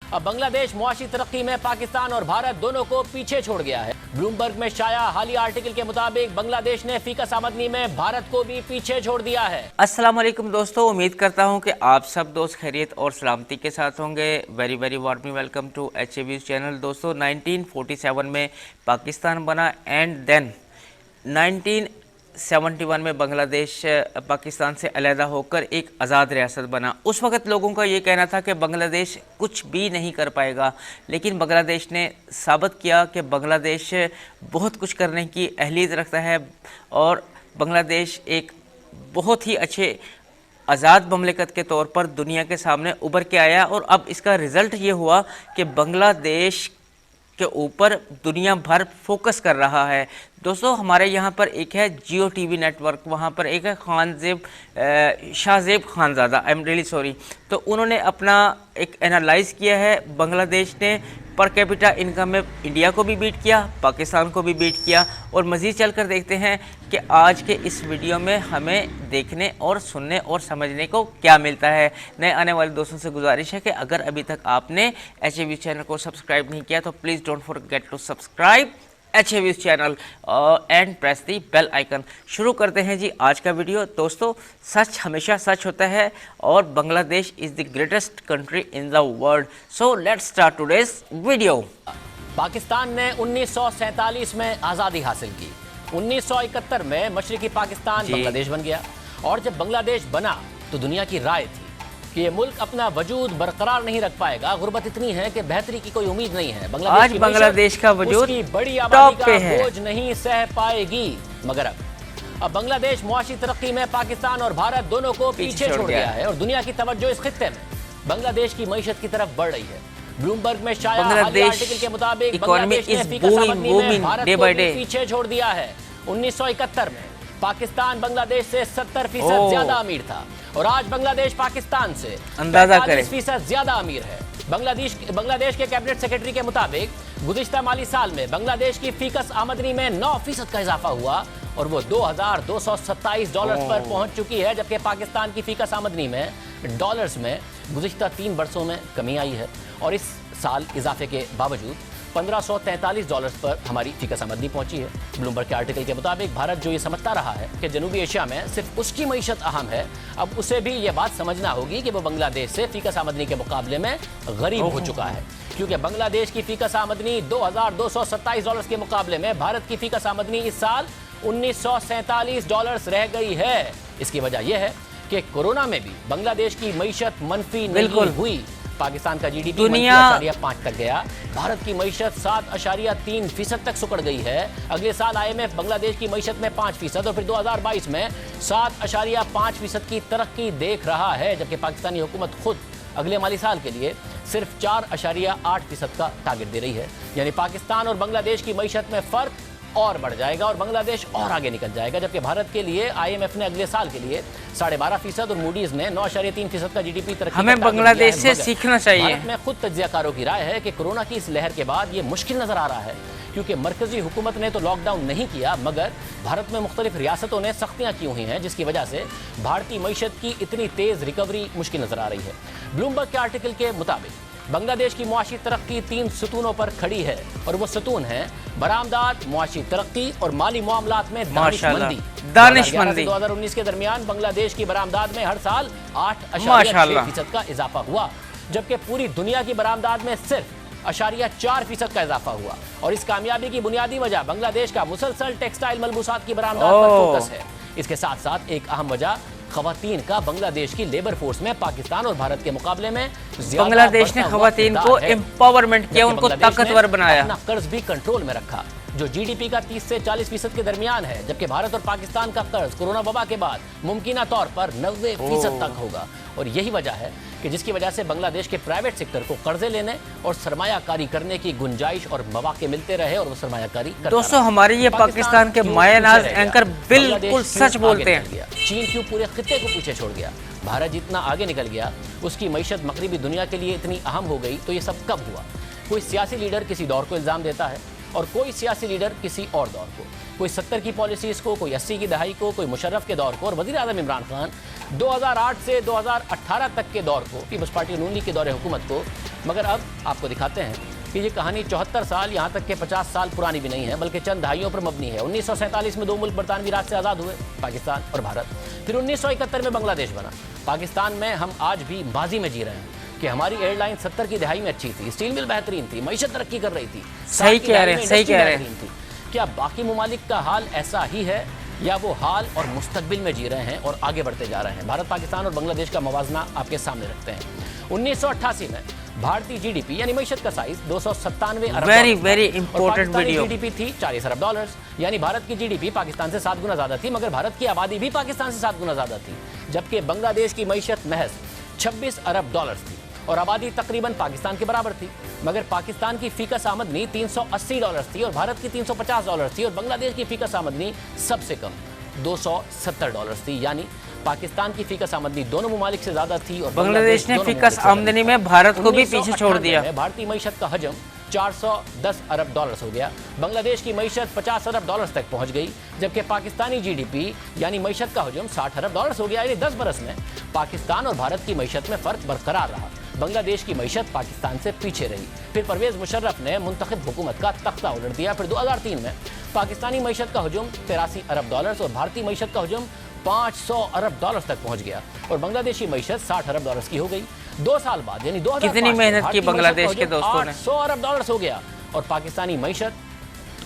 अब बांग्लादेश मुआशी तरक्की में पाकिस्तान और भारत दोनों को पीछे छोड़ गया है। ब्लूमबर्ग में शाया हालिया आर्टिकल के मुताबिक बांग्लादेश ने फीकस आमदनी में भारत को भी पीछे छोड़ दिया है। अस्सलाम वालेकुम दोस्तों, उम्मीद करता हूं कि आप सब दोस्त खैरियत और सलामती के साथ होंगे। Very warmly welcome to HAV's channel. दोस्तों 1947 में पाकिस्तान बना एंड देन 1971 में बांग्लादेश पाकिस्तान से अलहदा होकर एक आज़ाद रियासत बना। उस वक़्त लोगों का ये कहना था कि बांग्लादेश कुछ भी नहीं कर पाएगा, लेकिन बांग्लादेश ने साबित किया कि बांग्लादेश बहुत कुछ करने की अहलियत रखता है और बांग्लादेश एक बहुत ही अच्छे आज़ाद ममलिकत के तौर पर दुनिया के सामने उभर के आया। और अब इसका रिज़ल्ट ये हुआ कि बांग्लादेश के ऊपर दुनिया भर फोकस कर रहा है। दोस्तों हमारे यहाँ पर एक है जियो टीवी नेटवर्क, वहाँ पर एक है Shahzeb Khanzada, I am really sorry. तो उन्होंने अपना एक एनालाइज़ किया है। बांग्लादेश ने पर कैपिटा इनकम में इंडिया को भी बीट किया, पाकिस्तान को भी बीट किया। और मज़ीद चलकर देखते हैं कि आज के इस वीडियो में हमें देखने और सुनने और समझने को क्या मिलता है। नए आने वाले दोस्तों से गुजारिश है कि अगर अभी तक आपने HAV चैनल को सब्सक्राइब नहीं किया तो please don't forget to subscribe HAV channel and press the bell icon. शुरू करते हैं जी आज का वीडियो। दोस्तों सच हमेशा सच होता है और Bangladesh is the greatest country in the world. So let's start today's video. Pakistan ने 1947 में आज़ादी हासिल की। 1971 में मशरकी पाकिस्तान बांग्लादेश बन गया और जब बांग्लादेश बना तो दुनिया की राय थी कि ये मुल्क अपना वजूद बरकरार नहीं रख पाएगा, गुर्बत इतनी है कि बेहतरी की कोई उम्मीद नहीं है। आज बांग्लादेश का वजूद बड़ी आबादी का बोझ नहीं सह पाएगी। मगर अब बांग्लादेश मुआशी तरक्की में पाकिस्तान और भारत दोनों को पीछे छोड़ गया है और दुनिया की तवज्जो इस खित्ते में बांग्लादेश की मईशत की तरफ बढ़ रही है। ब्लूमबर्ग में शाया हालिया आर्टिकल के मुताबिक बांग्लादेश ने फीकस आमदनी में भारत को भी पीछे छोड़ दिया है। 1971 में पाकिस्तान बांग्लादेश से 70% ज्यादा अमीर था और आज बांग्लादेश पाकिस्तान से अंदाजा करें 40% ज्यादा अमीर है। बांग्लादेश के कैबिनेट सेक्रेटरी के मुताबिक गुज़िश्ता माली साल में बांग्लादेश की फीकस आमदनी में 9% का इजाफा हुआ और वो $2,227 पर पहुंच चुकी है, जबकि पाकिस्तान की फीकस आमदनी में डॉलर्स में गुज़िश्ता 3 वर्षों में कमी आई है और इस साल इजाफे के बावजूद $1543 पर हमारी फीकस आमदनी पहुंची है। ब्लूमबर्ग के आर्टिकल के मुताबिक भारत जो ये समझता रहा है कि जनूबी एशिया में सिर्फ उसकी मईशत अहम है, अब उसे भी ये बात समझना होगी कि वो बांग्लादेश से फीकस आमदनी के मुकाबले में गरीब हो चुका है, क्योंकि बांग्लादेश की फीकस आमदनी $2,227 के मुकाबले में भारत की फीकस आमदनी इस साल $1947 रह गई है। इसकी वजह यह है कि कोरोना में भी बांग्लादेश की मईशत मनफी नहीं हुई। पाकिस्तान का GDP 5 तक गया, भारत की मईशत 7.3% तक सुकड़ गई है। अगले साल IMF बांग्लादेश की मईशत में 5% और फिर 2022 में 7.5% की तरक्की देख रहा है, जबकि पाकिस्तानी हुकूमत खुद अगले माली साल के लिए सिर्फ 4.8% का टारगेट दे रही है। यानी पाकिस्तान और बांग्लादेश की मईशत में फ़र्क और बढ़ जाएगा और बांग्लादेश और आगे निकल जाएगा, जबकि भारत के लिए IMF ने अगले साल के लिए 12.5% और मूडीज ने 9.3% का GDP तरक्की। हमें बांग्लादेश से सीखना चाहिए। भारत में खुद तज्जियाकारों की राय है कि कोरोना की इस लहर के बाद ये मुश्किल नजर आ रहा है, क्योंकि मरकजी हुकूमत ने तो लॉकडाउन नहीं किया, मगर भारत में मुख्तलिफ रियासतों ने सख्तियां की हुई हैं, जिसकी वजह से भारतीय मईशत की इतनी तेज रिकवरी मुश्किल नजर आ रही है। ब्लूमबर्ग के आर्टिकल के मुताबिक बांग्लादेश की मुआशी तरक्की 3 सतूनों पर खड़ी है और वो सतून है बरामदात, मुआशी तरक्की और माली मामलात में दानिशमंदी। 2019 के दरमियान बांग्लादेश की बरामदात में हर साल 8.6% का इजाफा हुआ, जबकि पूरी दुनिया की बरामदात में सिर्फ 0.4% का इजाफा हुआ। और इस कामयाबी की बुनियादी वजह बांग्लादेश का मुसलसल टेक्सटाइल मलबूसात की बरामदात पर फोकस है। इसके साथ साथ एक अहम वजह खवातीन का बांग्लादेश की लेबर फोर्स में पाकिस्तान और भारत के मुकाबले में बांग्लादेश ने खवातीन को एम्पावरमेंट किया, उनको ताकतवर बनाया, अपना कर्ज भी कंट्रोल में रखा जो GDP का 30 से 40% के दरमियान है, जबकि भारत और पाकिस्तान का कर्ज कोरोना वबा के बाद मुमकिना तौर पर 90% तक होगा। और यही वजह है कि जिसकी वजह से बांग्लादेश के प्राइवेट सेक्टर को कर्जे लेने और सरमायाकारी करने की गुंजाइश और मौके मिलते रहे और वो सरमायाकारी करता रहा। दोस्तों हमारे ये पाकिस्तान के मायानाज एंकर बिल्कुल सच बोलते हैं। चीन क्यों पूरे खित्ते को पीछे छोड़ गया? भारत जितना आगे निकल गया, उसकी मईशत मगरिबी दुनिया के लिए इतनी अहम हो गई, तो ये सब कब हुआ? कोई सियासी लीडर किसी दौर को इल्ज़ाम देता है और कोई सियासी लीडर किसी और दौर को, कोई 70 की पॉलिसीज़ को, कोई 80 की दहाई को, कोई मुशर्रफ के दौर को, और वज़ीर आज़म इमरान खान 2008 से 2018 तक के दौर को, पीपल्स पार्टी नून लीग के दौरे हुकूमत को। मगर अब आपको दिखाते हैं कि ये कहानी 74 साल, यहाँ तक के 50 साल पुरानी भी नहीं है, बल्कि चंद दहाइयों पर मबनी है। 1947 में 2 मुल्क बरतानवी राज से आज़ाद हुए, पाकिस्तान और भारत। फिर 1971 में बांग्लादेश बना। पाकिस्तान में हम आज भी माजी में जी रहे हैं कि हमारी एयरलाइन 70 की दहाई में अच्छी थी, स्टील मिल बेहतरीन थी, मईशत तरक्की कर रही थी, सही कह रहे हैं। क्या बाकी मुमालिक का हाल ऐसा ही है, या वो हाल और मुस्तकबिल में जी रहे हैं और आगे बढ़ते जा रहे हैं? भारत, पाकिस्तान और बांग्लादेश का मवाजना आपके सामने रखते हैं। 1988 में भारतीय जीडीपी यानी मईशत का साइज 297 अरब, वेरी इंपॉर्टेंट वीडियो। जीडीपी थी 40 अरब डॉलर्स, यानी भारत की जीडीपी पाकिस्तान से 7 गुना ज्यादा थी। मगर भारत की आबादी भी पाकिस्तान से 7 गुना ज्यादा थी, जबकि बांग्लादेश की मईशत महज 26 अरब डॉलर्स थी और आबादी तकरीबन पाकिस्तान के बराबर थी। मगर पाकिस्तान की फीकस आमदनी 380 डॉलर्स थी और भारत की 350 डॉलर्स थी, और बांग्लादेश की फीकस आमदनी सबसे कम 270 डॉलर्स थी। यानी पाकिस्तान की फीकस आमदनी दोनों मुमालिक से ज्यादा थी और बांग्लादेश ने फीकस आमदनी में भारत को भी पीछे छोड़ दिया। भारतीय मईशत का हजम 410 अरब डॉलर्स हो गया। बांग्लादेश की मईशत 50 अरब डॉलर्स तक पहुंच गई, जबकि पाकिस्तानी जीडीपी यानी मईशत का हजम 60 अरब डॉलर्स हो गया। यानी 10 बरस में पाकिस्तान और भारत की मईशत में फर्क बरकरार रहा। बांग्लादेश की मईशत पाकिस्तान से पीछे रही। फिर परवेज मुशर्रफ ने मुंतखब हुकूमत का तख्ता उलट दिया। फिर 2003 में पाकिस्तानी मईशत का हजम 83 अरब डॉलर्स और भारतीय मईशत का हजम 500 अरब डॉलर्स तक पहुंच गया और बांग्लादेशी मईशत 60 अरब डॉलर्स की हो गई। 2 साल बाद यानी 2005 कितनी मेहनत की बांग्लादेश के दोस्तों ने। 100 अरब डॉलर्स हो गया और पाकिस्तानी मईशत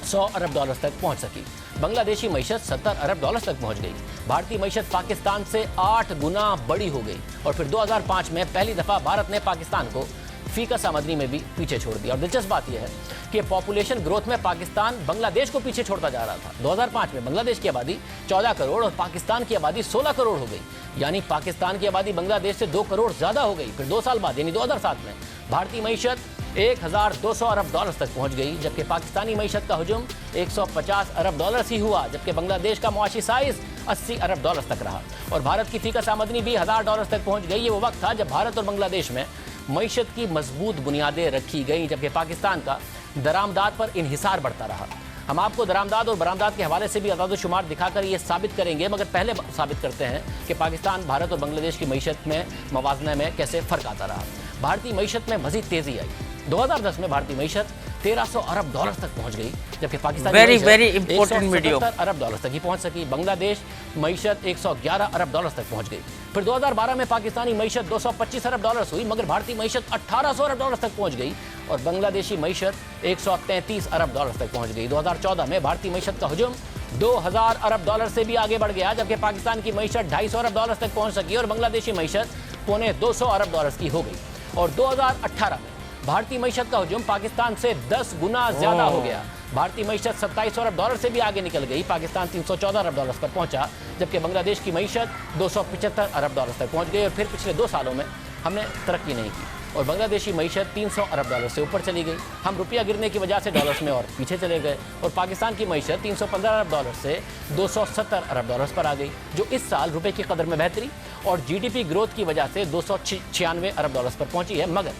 100 अरब डॉलर्स तक पहुंच सकी। बांग्लादेशी मईशत 70 अरब डॉलर्स तक पहुंच गई। भारतीय मईशत पाकिस्तान से 8 गुना बड़ी हो गई और फिर 2005 में पहली दफा भारत ने पाकिस्तान को फीकस आमदनी में भी पीछे छोड़ दिया। और दिलचस्प बात यह है कि पॉपुलेशन ग्रोथ में पाकिस्तान बांग्लादेश को पीछे छोड़ता जा रहा था। 2005 में बांग्लादेश की आबादी 14 करोड़ और पाकिस्तान की आबादी 16 करोड़ हो गई, यानी पाकिस्तान की आबादी बांग्लादेश से 2 करोड़ ज्यादा हो गई। फिर 2 साल बाद यानी 2007 में भारतीय मईशत 1200 अरब डॉलर्स तक पहुंच गई, जबकि पाकिस्तानी मईशत का हजम 150 अरब डॉलर्स ही हुआ, जबकि बांग्लादेश का मुआशी साइज 80 अरब डॉलर्स तक रहा और भारत की फीकस आमदनी भी 1000 डॉलर्स तक पहुंच गई। ये वो वक्त था जब भारत और बांग्लादेश में मईशत की मजबूत बुनियादें रखी गई, जबकि पाकिस्तान का दरामदाद पर इन्हिसार बढ़ता रहा। हम आपको दरामदाद और बरामदाद के हवाले से भी अदाद शुमार दिखाकर ये साबित करेंगे, मगर पहले साबित करते हैं कि पाकिस्तान, भारत और बांग्लादेश की मईशत में मवाजना में कैसे फ़र्क आता रहा। भारतीय मईशत में मज़ीद तेज़ी आई। 2010 में भारतीय मईशत 1300 अरब डॉलर तक पहुंच गई, जबकि पाकिस्तान वेरी इंपॉर्टेंट वीडियो 177 अरब डॉलर तक ही पहुंच सकी। बांग्लादेश मईशत 111 अरब डॉलर तक पहुंच गई। फिर 2012 में पाकिस्तानी मईशत 225 अरब डॉलर हुई, मगर भारतीय मईशत 1800 अरब डॉलर तक पहुंच गई और बांग्लादेशी मईशत 133 अरब डॉलर तक पहुंच गई। 2014 में भारतीय मईशत का हजम 2000 अरब डॉलर से भी आगे बढ़ गया, जबकि पाकिस्तान की मईशत 250 अरब डॉलर तक पहुंच सकी और बांग्लादेशी मईशत 250 अरब डॉलर की हो गई। और 2018 में भारतीय मईशत का हजूम पाकिस्तान से 10 गुना ज्यादा हो गया। भारतीय मईशत 27 अरब डॉलर से भी आगे निकल गई। पाकिस्तान 314 अरब डॉलर पर पहुंचा, जबकि बांग्लादेश की मईशत 275 अरब डॉलर तक पहुंच गई। और फिर पिछले 2 सालों में हमने तरक्की नहीं की और बांग्लादेशी मईशत 300 अरब डॉलर से ऊपर चली गई। हम रुपया गिरने की वजह से डॉलर्स में और पीछे चले गए और पाकिस्तान की मईशत 315 अरब डॉलर से 270 अरब डॉलर पर आ गई, जो इस साल रुपये की कदर में बेहतरी और जीडीपी ग्रोथ की वजह से 296 अरब डॉलर पर पहुंची है। मगर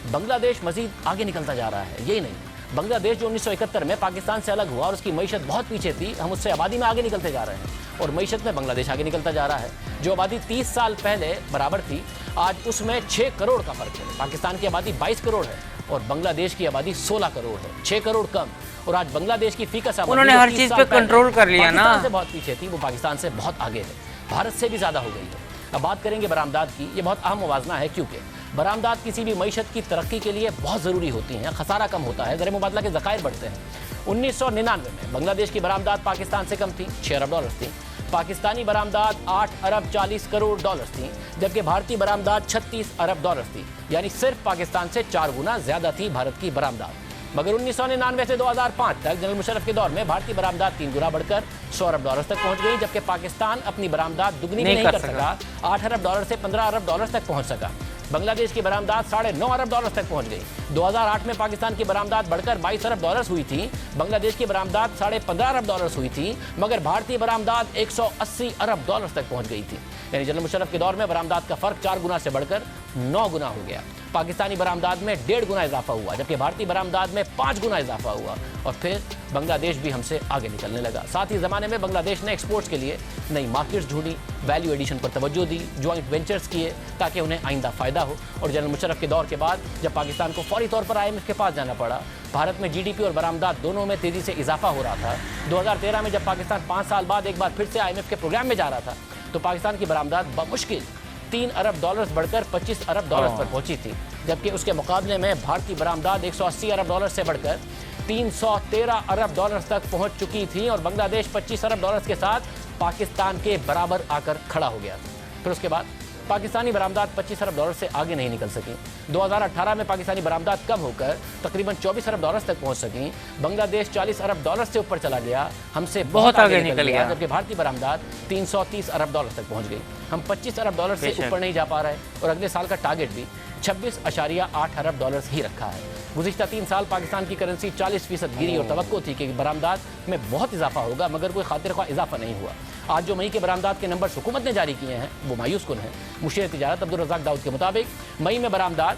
बांग्लादेश मजीद आगे निकलता जा रहा है। यही नहीं, बांग्लादेश जो 1971 में पाकिस्तान से अलग हुआ और उसकी मईशत बहुत पीछे थी, हम उससे आबादी में आगे निकलते जा रहे हैं और मईशत में बांग्लादेश आगे निकलता जा रहा है। जो आबादी 30 साल पहले बराबर थी, आज उसमें 6 करोड़ का फर्क है। पाकिस्तान की आबादी 22 करोड़ है और बांग्लादेश की आबादी 16 करोड़ है, 6 करोड़ कम। और आज बांग्लादेश की फीकस आबादी उन्होंने हर चीज पे कंट्रोल कर लिया ना, से बहुत पीछे थी, वो पाकिस्तान से बहुत आगे है, भारत से भी ज्यादा हो गई है। अब बात करेंगे बरामदाद की। ये बहुत अहम मुवाजना है क्योंकि बरामदाद किसी भी मईशत की तरक्की के लिए बहुत ज़रूरी होती हैं। खसारा कम होता है, ज़र मुबादला के ज़खायर बढ़ते हैं। 1999 में बांग्लादेश की बरामदाद पाकिस्तान से कम थी, 6 अरब डॉलर थी। पाकिस्तानी बरामदाद 8 अरब 40 करोड़ डॉलर थी, जबकि भारतीय बरामदाद 36 अरब डॉलर थी, यानी सिर्फ पाकिस्तान से 4 गुना ज़्यादा थी भारत की बरामदाद। मगर 1999 से 2005 तक जनरल मुशर्रफ के दौर में भारतीय बरामदाद 3 गुना बढ़कर 100 अरब डॉलर तक पहुंच गई, जबकि पाकिस्तान अपनी बरामदाद दुगनी नहीं कर सका। 8 अरब डॉलर से 15 अरब डॉलर तक पहुंच सका। बांग्लादेश की बरामदाद 9.5 अरब डॉलर तक पहुंच गई। 2008 में पाकिस्तान की बरामदाद बढ़कर 22 अरब डॉलर हुई थी, बांग्लादेश की बरामदाद 15.5 अरब डॉलर हुई थी, मगर भारतीय बरामदाद 180 अरब डॉलर तक पहुंच गई थी। यानी जनरल मुशर्रफ के दौर में बरामदाद का फर्क 4 गुना से बढ़कर 9 गुना हो गया। पाकिस्तानी बरामदात में 1.5 गुना इजाफा हुआ, जबकि भारतीय बरामदात में 5 गुना इजाफा हुआ और फिर बांग्लादेश भी हमसे आगे निकलने लगा। साथ ही ज़माने में बांग्लादेश ने एक्सपोर्ट्स के लिए नई मार्केट्स ढूंढी, वैल्यू एडिशन पर तवज्जो दी, जॉइंट वेंचर्स किए ताकि उन्हें आइंदा फ़ायदा हो। और जनरल मुशर्रफ के दौर के बाद जब पाकिस्तान को फौरी तौर पर IMF के पास जाना पड़ा, भारत में GDP और बरामदात दोनों में तेज़ी से इजाफा हो रहा था। 2013 में जब पाकिस्तान 5 साल बाद एक बार फिर से IMF के प्रोग्राम में जा रहा था, तो पाकिस्तान की बरामदात बमुश्किल $3 अरब बढ़कर $25 अरब पर पहुंची थी, जबकि उसके मुकाबले में भारतीय बरामदात $180 अरब से बढ़कर $313 अरब तक पहुंच चुकी थी और बांग्लादेश $25 अरब के साथ पाकिस्तान के बराबर आकर खड़ा हो गया। फिर उसके बाद पाकिस्तानी बरामदात $25 अरब से आगे नहीं निकल सकी। 2018 में पाकिस्तानी बरामदात कम होकर तकरीबन $24 अरब तक पहुंच सकी। बांग्लादेश $40 अरब से ऊपर चला गया, हमसे बहुत आगे निकल गया, जबकि भारतीय बरामदात $330 अरब तक पहुंच गई। हम $25 अरब से ऊपर नहीं जा पा रहे और अगले साल का टारगेट भी 26.8 अरब ही रखा है। गुज़िश्ता 3 साल पाकिस्तान की करेंसी 40% गिरी और तवक्को थी कि बरामदात में बहुत इजाफा होगा, मगर कोई खातिर ख्वाह इजाफा नहीं हुआ। आज जो मई के बरामदात के नंबर हुकूमत ने जारी किए हैं वो मायूस कुन हैं। मुशीर तिजारत अब्दुल रज़ाक दाऊद के मुताबिक मई में बरामदात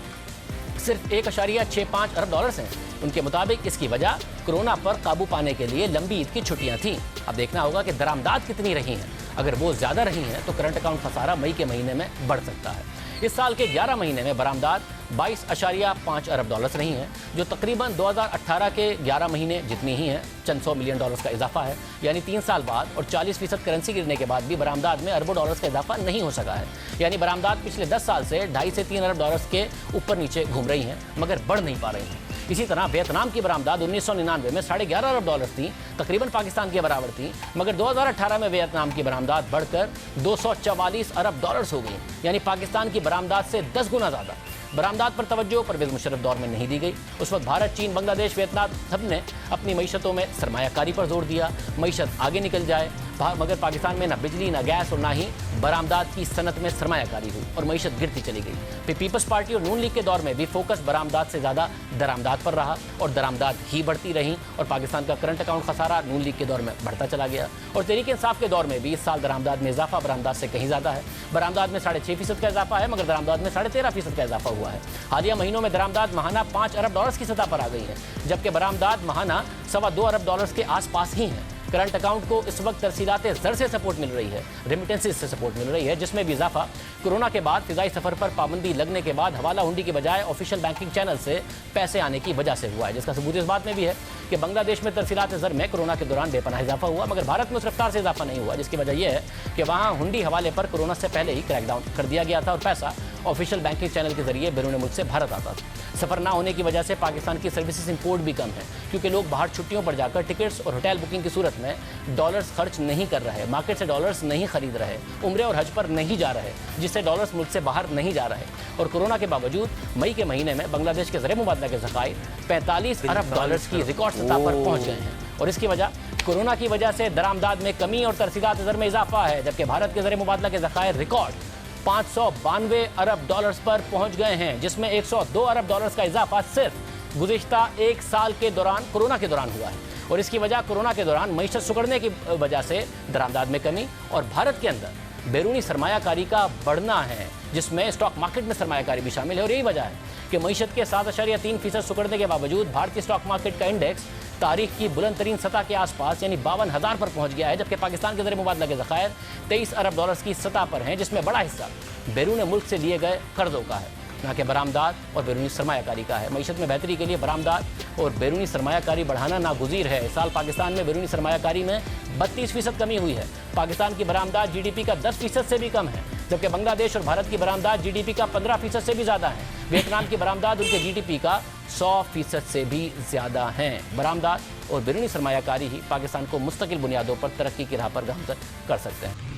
सिर्फ 1.65 अरब हैं। उनके मुताबिक इसकी वजह कोरोना पर काबू पाने के लिए लंबी ईद की छुट्टियां थीं। अब देखना होगा कि दरामदात कितनी रही हैं। अगर वो ज़्यादा रही हैं तो करंट अकाउंट खसारा मई के महीने में बढ़ सकता है। इस साल के 11 महीने में बरामदात 22.5 अरब रही हैं, जो तकरीबन 2018 के 11 महीने जितनी ही हैं। चंद $100 मिलियन का इजाफा है, यानी 3 साल बाद और 40% करेंसी गिरने के बाद भी बरामदात में अरबों डॉलर्स का इजाफा नहीं हो सका है। यानी बरामदात पिछले 10 साल से 2.5 से 3 अरब डॉलर्स के ऊपर नीचे घूम रही हैं, मगर बढ़ नहीं पा रही हैं। इसी तरह वियतनाम की बरामदात 1999 में 11.5 अरब डॉलर थी, तकरीबन पाकिस्तान के बराबर थी, मगर 2018 में वियतनाम की बरामदात बढ़कर 244 अरब हो गई, यानी पाकिस्तान की बरामदात से 10 गुना ज़्यादा। बरामदात पर तवज्जो परवेज़ मुशर्रफ दौर में नहीं दी गई। उस वक्त भारत, चीन, बांग्लादेश, वियतनाम सब ने अपनी मईशतों में सरमायाकारी पर जोर दिया, मईशत आगे निकल जाए, मगर पाकिस्तान में ना बिजली, ना गैस और ना ही बरामदात की सनत में सरमायाकारी हुई और मईशत गिरती चली गई। फिर पीपल्स पार्टी और नून लीग के दौर में भी फोकस बरामदात से ज़्यादा दरामदात पर रहा और दरामदात ही बढ़ती रही और पाकिस्तान का करंट अकाउंट खसारा नून लीग के दौर में बढ़ता चला गया। और तहरीक इंसाफ के दौर में भी इस साल दरामदात में इजाफा बरामदात से कहीं ज़्यादा है। बरामदात में 6.5% का इजाफा है, मगर दरामदात में 13.5% का इजाफा हुआ है। हालिया महीनों में दरामदात महाना $5 अरब की सतह पर आ गई है, जबकि बरामदात महाना $2.25 अरब के आसपास ही हैं। करंट अकाउंट को इस वक्त तरसीलात ज़र से सपोर्ट मिल रही है, रेमिटेंसेस से सपोर्ट मिल रही है, जिसमें भी इजाफा कोरोना के बाद फ़िज़ाई सफ़र पर पाबंदी लगने के बाद हवाला हुंडी के बजाय ऑफिशियल बैंकिंग चैनल से पैसे आने की वजह से हुआ है। जिसका सबूत इस बात में भी है कि बांग्लादेश में तरसीलात ज़र में कोरोना के दौरान बेपनाह इजाफा हुआ, मगर भारत में उस रफ्तार से इजाफा नहीं हुआ, जिसकी वजह यह है कि वहाँ हुंडी हवाले पर कोरोना से पहले ही क्रैकडाउन कर दिया गया था और पैसा ऑफिशियल बैंकिंग चैनल के जरिए बैरून मुल्क से भारत आता था। सफ़र ना होने की वजह से पाकिस्तान की सर्विसेज इंपोर्ट भी कम है, क्योंकि लोग बाहर छुट्टियों पर जाकर टिकट्स और होटल बुकिंग की सूरत में डॉलर्स खर्च नहीं कर रहे, मार्केट से डॉलर्स नहीं खरीद रहे, उम्रे और हज पर नहीं जा रहे, जिससे डॉलर्स मुल्क से बाहर नहीं जा रहे। और कोरोना के बावजूद मई के महीने में बांग्लादेश के ज़र मुबादला के ज़खायर $45 अरब की रिकॉर्ड सतह पर पहुँच गए हैं। और इसकी वजह कोरोना की वजह से दरामदाद में कमी और तरसीलात ज़र में इजाफा है, जबकि भारत के ज़र मुबादला के ज़खायर रिकॉर्ड $592 अरब पर पहुंच गए हैं, जिसमें $102 अरब का इजाफा सिर्फ गुज़िश्ता 1 साल के दौरान कोरोना के दौरान हुआ है। और इसकी वजह कोरोना के दौरान मईशत सुकड़ने की वजह से दरामदाद में कमी और भारत के अंदर बैरूनी सरमायाकारी का बढ़ना है, जिसमें स्टॉक मार्केट में सरमायाकारी भी शामिल है। और यही वजह है कि मईशत के 7.3% सुकड़ने के बावजूद भारतीय स्टॉक मार्केट का इंडेक्स तारीख की बुलंद तरीन सतह के आसपास यानी 52,000 पर पहुंच गया है, जबकि पाकिस्तान के ज़र मुबादला के ज़खायर $23 अरब की सतह पर हैं, जिसमें बड़ा हिस्सा बैरून मुल्क से लिए गए कर्जों का है, ना कि बरामदात और बैरूनी सरमायाकारी का है। मईशत में बेहतरी के लिए बरामदात और बैरूनी सरमायाकारी बढ़ाना नागुज़ीर है। इस साल पाकिस्तान में बैरूनी सरमायाकारी में 32% कमी हुई है। पाकिस्तान की बरामदात GDP का 10% से भी कम है, जबकि बांग्लादेश और भारत की बरामदात GDP का 15% से भी ज़्यादा है। वियतनाम की बरामदात उनके GDP का 100% से भी ज़्यादा हैं। बरामदात और बैरूनी सरमायाकारी ही पाकिस्तान को मुस्तकिल बुनियादों पर तरक्की की राह पर गामज़न कर सकते हैं।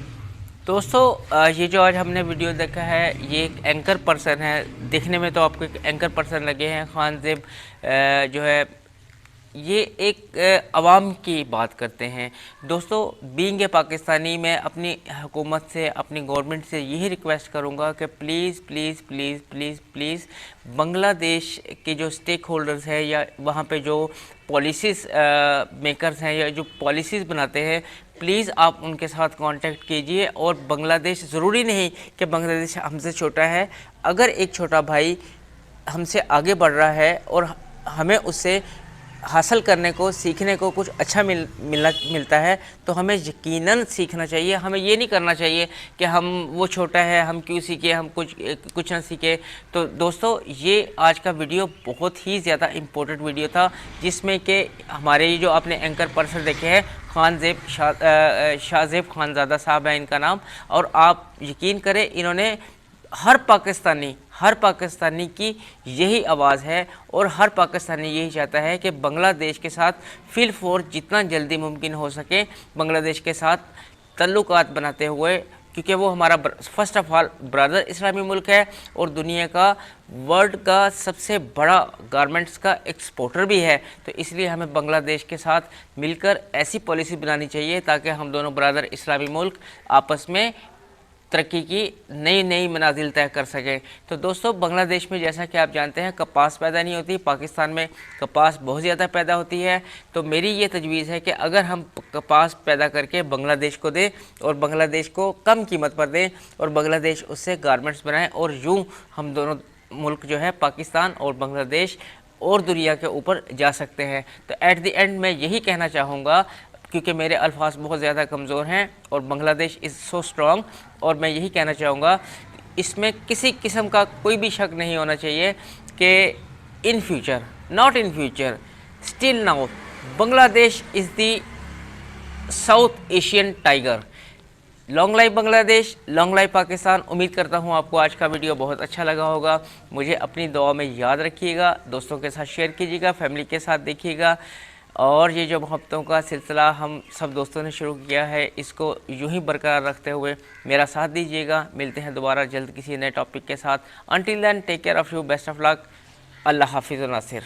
दोस्तों, ये जो आज हमने वीडियो देखा है, ये एक एंकर पर्सन है। देखने में तो आपको एक एंकर पर्सन लगे हैं। खान ज़ेब जो है ये एक अवाम की बात करते हैं। दोस्तों, बीइंग ए पाकिस्तानी, मैं अपनी हुकूमत से, अपनी गवर्नमेंट से यही रिक्वेस्ट करूंगा कि please please please please please Bangladesh के जो स्टेक होल्डर्स हैं या वहाँ पे जो पॉलिसीज़ मेकर्स हैं या जो पॉलिसीज़ बनाते हैं, प्लीज़ आप उनके साथ कांटेक्ट कीजिए। और बांग्लादेश, ज़रूरी नहीं कि बांग्लादेश हमसे छोटा है, अगर एक छोटा भाई हमसे आगे बढ़ रहा है और हमें उससे हासिल करने को, सीखने को कुछ अच्छा मिलता है, तो हमें यकीनन सीखना चाहिए। हमें ये नहीं करना चाहिए कि हम वो छोटा है, हम क्यों सीखे, हम कुछ ना सीखे। तो दोस्तों, ये आज का वीडियो बहुत ही ज़्यादा इम्पोर्टेंट वीडियो था, जिसमें कि हमारे ये जो आपने एंकर पर्सन देखे हैं, शाहजेब खानज़ादा साहब है इनका नाम, और आप यकीन करें इन्होंने हर पाकिस्तानी की यही आवाज़ है और हर पाकिस्तानी यही चाहता है कि बांग्लादेश के साथ फील फोर जितना जल्दी मुमकिन हो सके बांग्लादेश के साथ तल्लुकात बनाते हुए, क्योंकि वो हमारा फर्स्ट ऑफ ऑल ब्रदर इस्लामी मुल्क है और दुनिया का वर्ल्ड का सबसे बड़ा गारमेंट्स का एक्सपोर्टर भी है। तो इसलिए हमें बांग्लादेश के साथ मिलकर ऐसी पॉलिसी बनानी चाहिए ताकि हम दोनों ब्रदर इस्लामी मुल्क आपस में तरक्की की नई मनाजिल तय कर सकें। तो दोस्तों, बांग्लादेश में जैसा कि आप जानते हैं कपास पैदा नहीं होती, पाकिस्तान में कपास बहुत ज़्यादा पैदा होती है। तो मेरी ये तजवीज़ है कि अगर हम कपास पैदा करके बांग्लादेश को दें और बांग्लादेश को कम कीमत पर दें और बांग्लादेश उससे गारमेंट्स बनाएं, और यूँ हम दोनों मुल्क जो है पाकिस्तान और बांग्लादेश और दुनिया के ऊपर जा सकते हैं। तो एट द एंड मैं यही कहना चाहूँगा, क्योंकि मेरे अल्फाज बहुत ज़्यादा कमज़ोर हैं और बांग्लादेश इज़ सो स्ट्रॉन्ग, और मैं यही कहना चाहूँगा इसमें किसी किस्म का कोई भी शक नहीं होना चाहिए कि in future, not in future, still now Bangladesh is the south Asian tiger. Long life Bangladesh, long life Pakistan. उम्मीद करता हूँ आपको आज का वीडियो बहुत अच्छा लगा होगा। मुझे अपनी दुआ में याद रखिएगा, दोस्तों के साथ शेयर कीजिएगा, फैमिली के साथ देखिएगा, और ये जो मोहब्बतों का सिलसिला हम सब दोस्तों ने शुरू किया है, इसको यूं ही बरकरार रखते हुए मेरा साथ दीजिएगा। मिलते हैं दोबारा जल्द किसी नए टॉपिक के साथ। Until then take care of you, best of luck, Allah हाफिज़ नासिर।